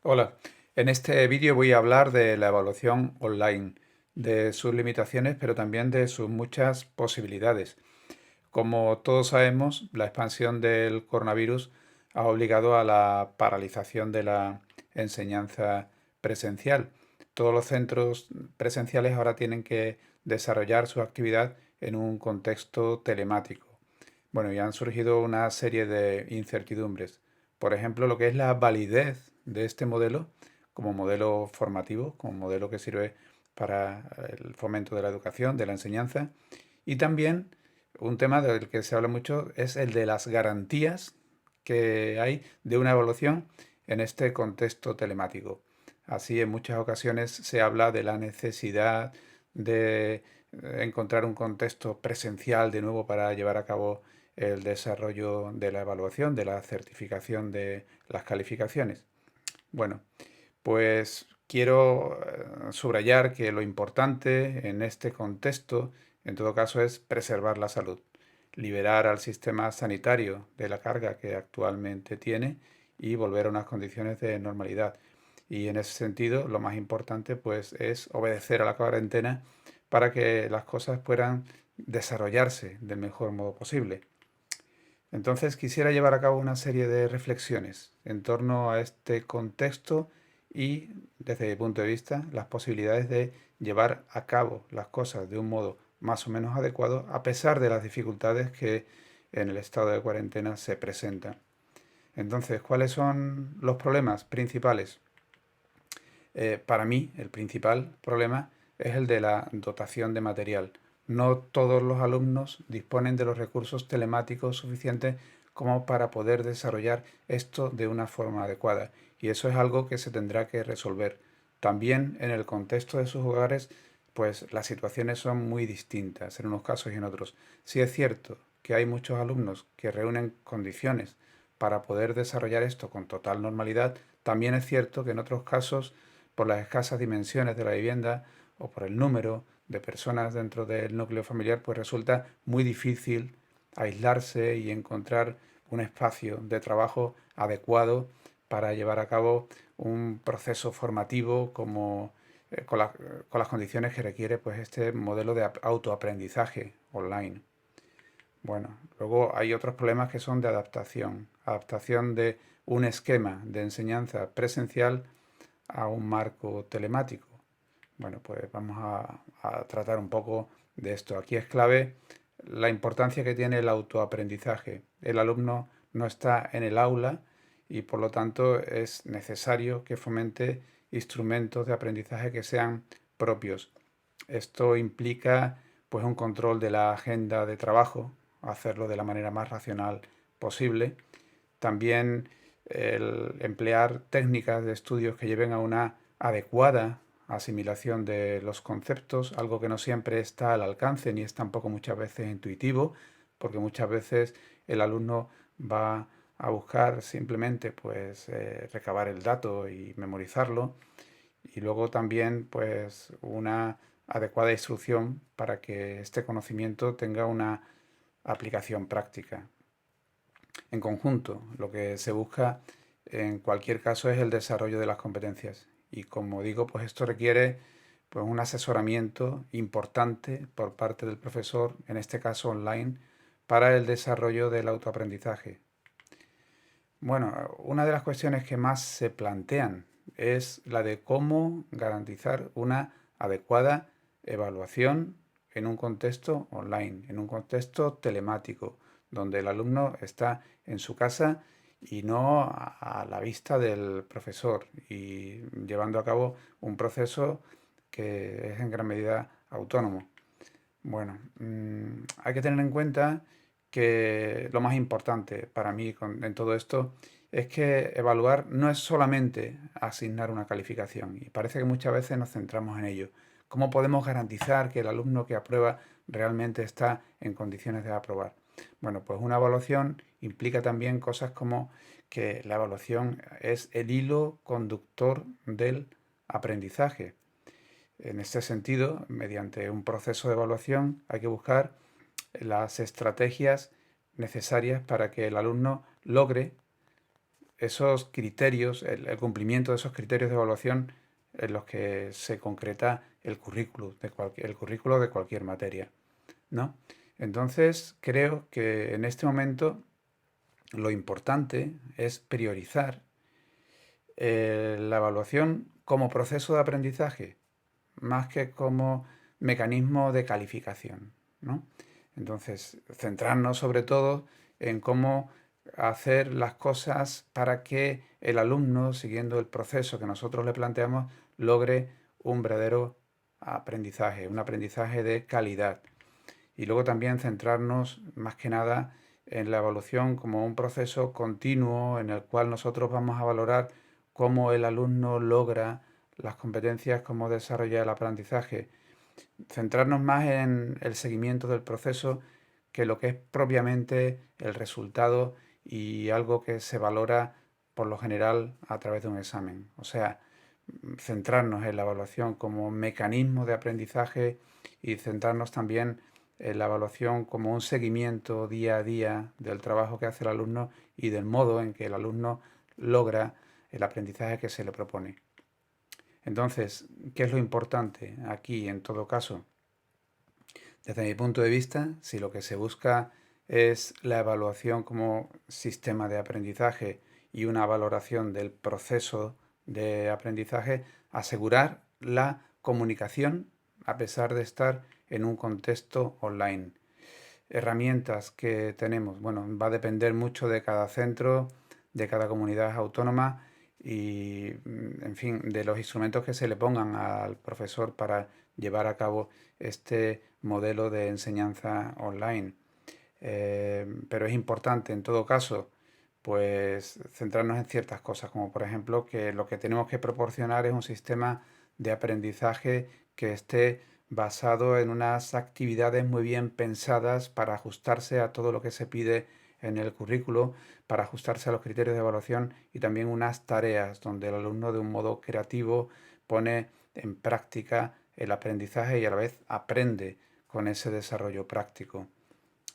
Hola, en este vídeo voy a hablar de la evaluación online, de sus limitaciones, pero también de sus muchas posibilidades. Como todos sabemos, la expansión del coronavirus ha obligado a la paralización de la enseñanza presencial. Todos los centros presenciales ahora tienen que desarrollar su actividad en un contexto telemático. Bueno, y han surgido una serie de incertidumbres. Por ejemplo, lo que es la validez de este modelo como modelo formativo, como modelo que sirve para el fomento de la educación, de la enseñanza. Y también un tema del que se habla mucho es el de las garantías que hay de una evaluación en este contexto telemático. Así, en muchas ocasiones se habla de la necesidad de encontrar un contexto presencial de nuevo para llevar a cabo el desarrollo de la evaluación, de la certificación de las calificaciones. Bueno, pues quiero subrayar que lo importante en este contexto, en todo caso, es preservar la salud, liberar al sistema sanitario de la carga que actualmente tiene y volver a unas condiciones de normalidad. Y en ese sentido, lo más importante pues es obedecer a la cuarentena para que las cosas puedan desarrollarse del mejor modo posible. Entonces quisiera llevar a cabo una serie de reflexiones en torno a este contexto y, desde mi punto de vista, las posibilidades de llevar a cabo las cosas de un modo más o menos adecuado a pesar de las dificultades que en el estado de cuarentena se presentan. Entonces, ¿cuáles son los problemas principales? Para mí, el principal problema es el de la dotación de material. No todos los alumnos disponen de los recursos telemáticos suficientes como para poder desarrollar esto de una forma adecuada. Y eso es algo que se tendrá que resolver. También en el contexto de sus hogares, pues las situaciones son muy distintas en unos casos y en otros. Sí es cierto que hay muchos alumnos que reúnen condiciones para poder desarrollar esto con total normalidad, también es cierto que en otros casos por las escasas dimensiones de la vivienda o por el número de personas dentro del núcleo familiar, pues resulta muy difícil aislarse y encontrar un espacio de trabajo adecuado para llevar a cabo un proceso formativo como con las condiciones que requiere pues este modelo de autoaprendizaje online. Bueno, luego hay otros problemas que son de adaptación, adaptación de un esquema de enseñanza presencial a un marco telemático. Bueno, pues vamos a tratar un poco de esto. Aquí es clave la importancia que tiene el autoaprendizaje. El alumno no está en el aula y por lo tanto es necesario que fomente instrumentos de aprendizaje que sean propios. Esto implica pues un control de la agenda de trabajo, hacerlo de la manera más racional posible. También el emplear técnicas de estudios que lleven a una adecuada asimilación de los conceptos, algo que no siempre está al alcance ni es tampoco muchas veces intuitivo, porque muchas veces el alumno va a buscar simplemente pues recabar el dato y memorizarlo y luego también pues una adecuada instrucción para que este conocimiento tenga una aplicación práctica. En conjunto, lo que se busca en cualquier caso es el desarrollo de las competencias. Y como digo, pues esto requiere pues un asesoramiento importante por parte del profesor, en este caso online, para el desarrollo del autoaprendizaje. Bueno, una de las cuestiones que más se plantean es la de cómo garantizar una adecuada evaluación en un contexto online, en un contexto telemático, donde el alumno está en su casa y no a la vista del profesor y llevando a cabo un proceso que es en gran medida autónomo. Bueno, hay que tener en cuenta que lo más importante para mí en todo esto es que evaluar no es solamente asignar una calificación y parece que muchas veces nos centramos en ello. ¿Cómo podemos garantizar que el alumno que aprueba realmente está en condiciones de aprobar? Bueno, pues una evaluación implica también cosas como que la evaluación es el hilo conductor del aprendizaje. En este sentido, mediante un proceso de evaluación hay que buscar las estrategias necesarias para que el alumno logre esos criterios, el cumplimiento de esos criterios de evaluación en los que se concreta el currículo de cualquier materia, ¿no? Entonces, creo que en este momento lo importante es priorizar la evaluación como proceso de aprendizaje, más que como mecanismo de calificación, ¿no? Entonces, centrarnos sobre todo en cómo hacer las cosas para que el alumno, siguiendo el proceso que nosotros le planteamos, logre un verdadero aprendizaje, un aprendizaje de calidad. Y luego también centrarnos más que nada en la evaluación como un proceso continuo en el cual nosotros vamos a valorar cómo el alumno logra las competencias, cómo desarrolla el aprendizaje. Centrarnos más en el seguimiento del proceso que lo que es propiamente el resultado y algo que se valora por lo general a través de un examen. O sea, centrarnos en la evaluación como mecanismo de aprendizaje y centrarnos también en la evaluación como un seguimiento día a día del trabajo que hace el alumno y del modo en que el alumno logra el aprendizaje que se le propone. Entonces, ¿qué es lo importante aquí en todo caso? Desde mi punto de vista, si lo que se busca es la evaluación como sistema de aprendizaje y una valoración del proceso de aprendizaje, asegurar la comunicación a pesar de estar en un contexto online. Herramientas que tenemos, bueno, va a depender mucho de cada centro, de cada comunidad autónoma y, en fin, de los instrumentos que se le pongan al profesor para llevar a cabo este modelo de enseñanza online. Pero es importante en todo caso, pues centrarnos en ciertas cosas, como por ejemplo que lo que tenemos que proporcionar es un sistema de aprendizaje que esté basado en unas actividades muy bien pensadas para ajustarse a todo lo que se pide en el currículo, para ajustarse a los criterios de evaluación y también unas tareas donde el alumno de un modo creativo pone en práctica el aprendizaje y a la vez aprende con ese desarrollo práctico.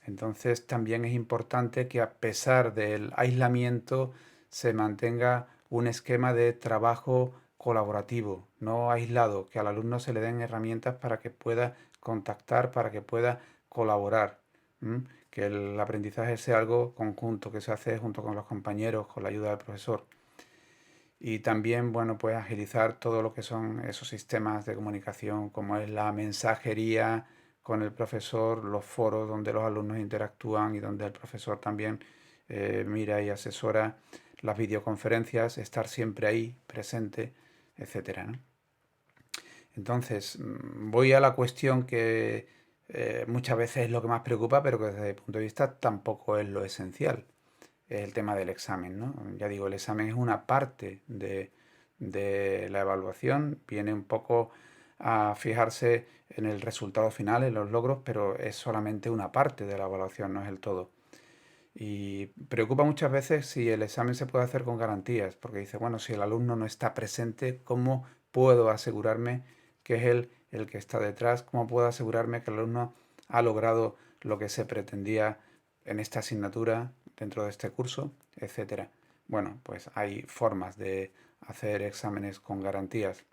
Entonces también es importante que a pesar del aislamiento se mantenga un esquema de trabajo colaborativo, no aislado, que al alumno se le den herramientas para que pueda contactar, para que pueda colaborar, ¿m? Que el aprendizaje sea algo conjunto, que se hace junto con los compañeros, con la ayuda del profesor. Y también, bueno, pues agilizar todo lo que son esos sistemas de comunicación, como es la mensajería con el profesor, los foros donde los alumnos interactúan y donde el profesor también mira y asesora, las videoconferencias, estar siempre ahí, presente, etcétera, ¿no? Entonces, voy a la cuestión que muchas veces es lo que más preocupa, pero que desde mi punto de vista tampoco es lo esencial, es el tema del examen, ¿no? Ya digo, el examen es una parte de la evaluación, viene un poco a fijarse en el resultado final, en los logros, pero es solamente una parte de la evaluación, no es el todo. Y preocupa muchas veces si el examen se puede hacer con garantías, porque dice, bueno, si el alumno no está presente, ¿cómo puedo asegurarme que es él el que está detrás? ¿Cómo puedo asegurarme que el alumno ha logrado lo que se pretendía en esta asignatura, dentro de este curso, etcétera? Bueno, pues hay formas de hacer exámenes con garantías.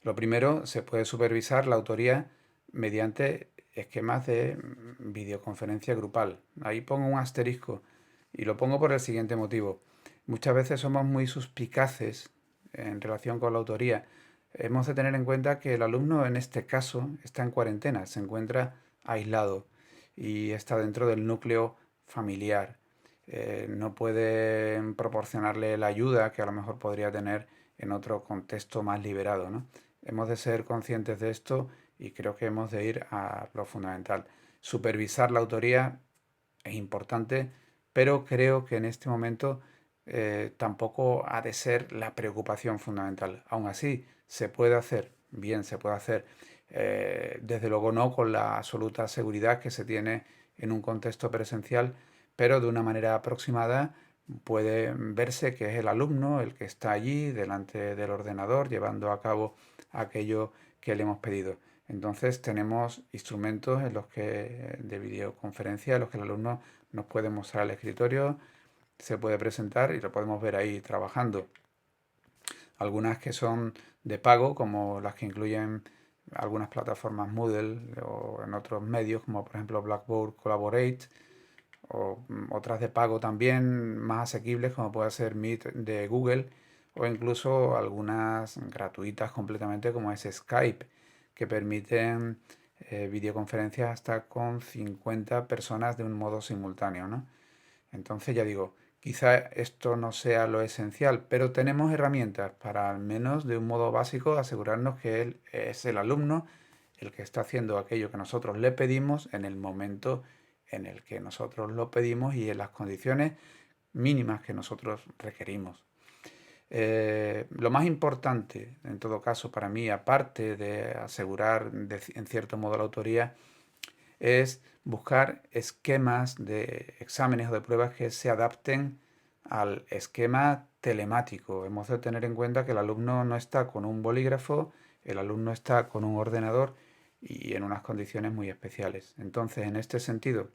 Lo primero, se puede supervisar la autoría mediante esquemas de videoconferencia grupal. Ahí pongo un asterisco y lo pongo por el siguiente motivo. Muchas veces somos muy suspicaces en relación con la autoría. Hemos de tener en cuenta que el alumno en este caso está en cuarentena, se encuentra aislado y está dentro del núcleo familiar. No pueden proporcionarle la ayuda que a lo mejor podría tener en otro contexto más liberado, ¿no? Hemos de ser conscientes de esto y creo que hemos de ir a lo fundamental. Supervisar la autoría es importante, pero creo que en este momento tampoco ha de ser la preocupación fundamental. Aún así, se puede hacer, bien se puede hacer, desde luego no con la absoluta seguridad que se tiene en un contexto presencial, pero de una manera aproximada puede verse que es el alumno el que está allí delante del ordenador llevando a cabo aquello que le hemos pedido. Entonces tenemos instrumentos en los que de videoconferencia en los que el alumno nos puede mostrar el escritorio, se puede presentar y lo podemos ver ahí trabajando. Algunas que son de pago, como las que incluyen algunas plataformas Moodle o en otros medios, como por ejemplo Blackboard Collaborate, o otras de pago también más asequibles, como puede ser Meet de Google, o incluso algunas gratuitas completamente, como es Skype, que permiten videoconferencias hasta con 50 personas de un modo simultáneo, ¿no? Entonces ya digo, quizá esto no sea lo esencial, pero tenemos herramientas para al menos de un modo básico asegurarnos que él es el alumno el que está haciendo aquello que nosotros le pedimos en el momento en el que nosotros lo pedimos y en las condiciones mínimas que nosotros requerimos. Lo más importante, en todo caso, para mí, aparte de asegurar en cierto modo la autoría, es buscar esquemas de exámenes o de pruebas que se adapten al esquema telemático. Hemos de tener en cuenta que el alumno no está con un bolígrafo, el alumno está con un ordenador y en unas condiciones muy especiales. Entonces, en este sentido,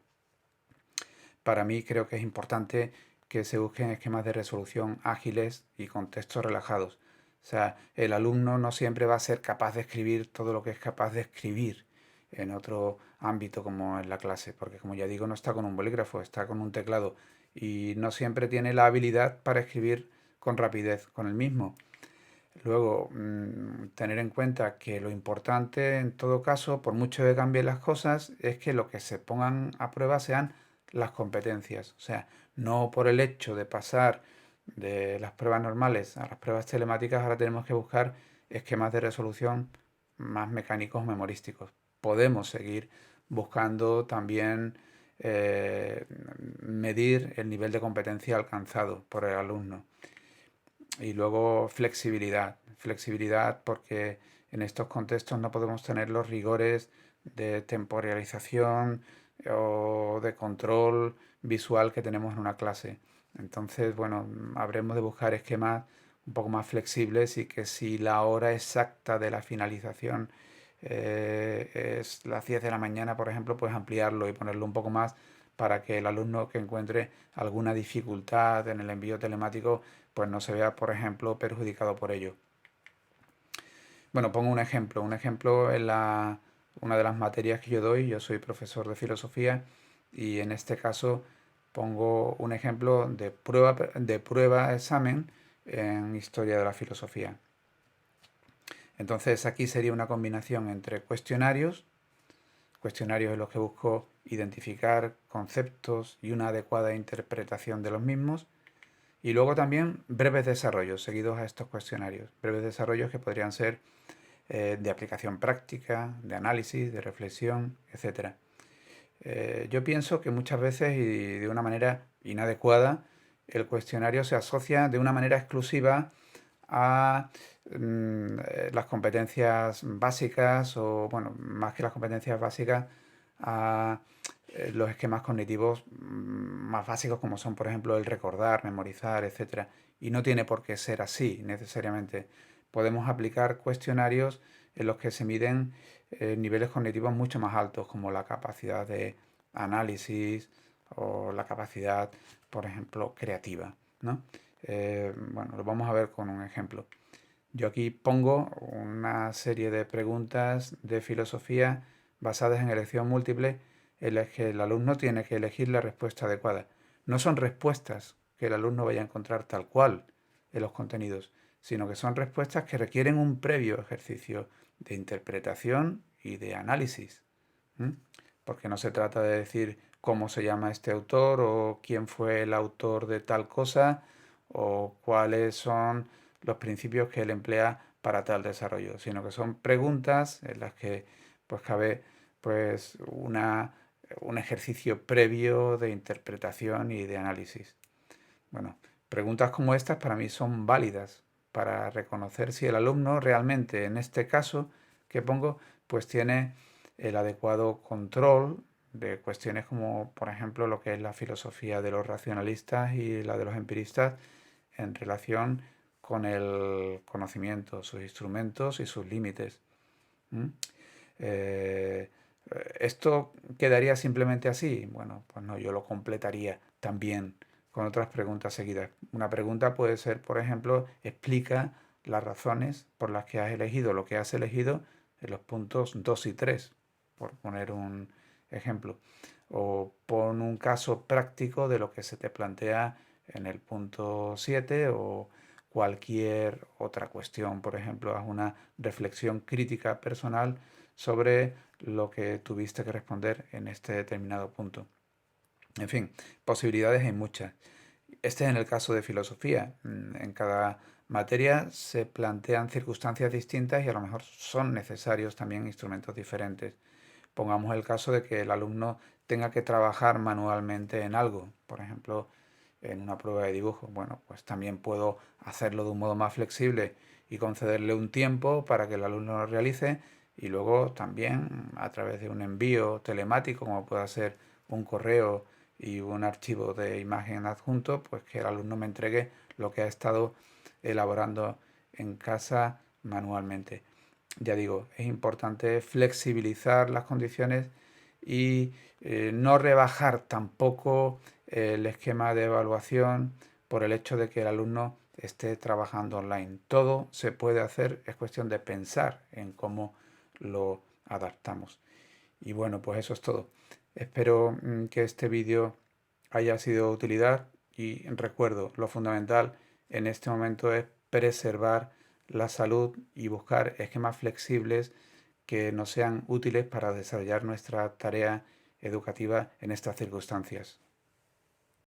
para mí creo que es importante que se busquen esquemas de resolución ágiles y con textos relajados. O sea, el alumno no siempre va a ser capaz de escribir todo lo que es capaz de escribir en otro ámbito como en la clase, porque como ya digo, no está con un bolígrafo, está con un teclado y no siempre tiene la habilidad para escribir con rapidez con el mismo. Luego, tener en cuenta que lo importante en todo caso, por mucho que cambien las cosas, es que lo que se pongan a prueba sean las competencias. O sea, no por el hecho de pasar de las pruebas normales a las pruebas telemáticas, ahora tenemos que buscar esquemas de resolución más mecánicos memorísticos. Podemos seguir buscando también medir el nivel de competencia alcanzado por el alumno. Y luego flexibilidad. Flexibilidad porque en estos contextos no podemos tener los rigores de temporalización o de control visual que tenemos en una clase. Entonces, bueno, habremos de buscar esquemas un poco más flexibles y que si la hora exacta de la finalización es las 10 de la mañana, por ejemplo, pues ampliarlo y ponerlo un poco más para que el alumno que encuentre alguna dificultad en el envío telemático pues no se vea, por ejemplo, perjudicado por ello. Bueno, pongo un ejemplo en una de las materias que yo doy, yo soy profesor de filosofía y en este caso pongo un ejemplo de prueba examen en historia de la filosofía. Entonces aquí sería una combinación entre cuestionarios en los que busco identificar conceptos y una adecuada interpretación de los mismos, y luego también breves desarrollos seguidos a estos cuestionarios. Breves desarrollos que podrían ser de aplicación práctica, de análisis, de reflexión, etcétera. Yo pienso que muchas veces y de una manera inadecuada el cuestionario se asocia de una manera exclusiva a las competencias básicas o, bueno, más que las competencias básicas, a los esquemas cognitivos más básicos como son, por ejemplo, el recordar, memorizar, etcétera. Y no tiene por qué ser así necesariamente. Podemos aplicar cuestionarios en los que se miden niveles cognitivos mucho más altos, como la capacidad de análisis o la capacidad, por ejemplo, creativa, ¿no? Bueno, lo vamos a ver con un ejemplo. Yo aquí pongo una serie de preguntas de filosofía basadas en elección múltiple en las que el alumno tiene que elegir la respuesta adecuada. No son respuestas que el alumno vaya a encontrar tal cual en los contenidos, sino que son respuestas que requieren un previo ejercicio de interpretación y de análisis. ¿M? Porque no se trata de decir cómo se llama este autor o quién fue el autor de tal cosa o cuáles son los principios que él emplea para tal desarrollo, sino que son preguntas en las que pues cabe pues un ejercicio previo de interpretación y de análisis. Bueno, preguntas como estas para mí son válidas para reconocer si el alumno realmente, en este caso que pongo, pues tiene el adecuado control de cuestiones como, por ejemplo, lo que es la filosofía de los racionalistas y la de los empiristas en relación con el conocimiento, sus instrumentos y sus límites. ¿Mm? Eh, ¿Esto quedaría simplemente así? Bueno, pues no, yo lo completaría también con otras preguntas seguidas. Una pregunta puede ser, por ejemplo, explica las razones por las que has elegido lo que has elegido en los puntos 2 y 3, por poner un ejemplo. O pon un caso práctico de lo que se te plantea en el punto 7 o cualquier otra cuestión. Por ejemplo, haz una reflexión crítica personal sobre lo que tuviste que responder en este determinado punto. En fin, posibilidades hay muchas. Este es en el caso de filosofía. En cada materia se plantean circunstancias distintas y a lo mejor son necesarios también instrumentos diferentes. Pongamos el caso de que el alumno tenga que trabajar manualmente en algo, por ejemplo, en una prueba de dibujo. Bueno, pues también puedo hacerlo de un modo más flexible y concederle un tiempo para que el alumno lo realice y luego también a través de un envío telemático, como pueda ser un correo y un archivo de imagen adjunto, pues que el alumno me entregue lo que ha estado elaborando en casa manualmente. Ya digo, es importante flexibilizar las condiciones y no rebajar tampoco el esquema de evaluación por el hecho de que el alumno esté trabajando online. Todo se puede hacer, es cuestión de pensar en cómo lo adaptamos. Y bueno, pues eso es todo. Espero que este vídeo haya sido de utilidad y recuerdo, lo fundamental en este momento es preservar la salud y buscar esquemas flexibles que nos sean útiles para desarrollar nuestra tarea educativa en estas circunstancias.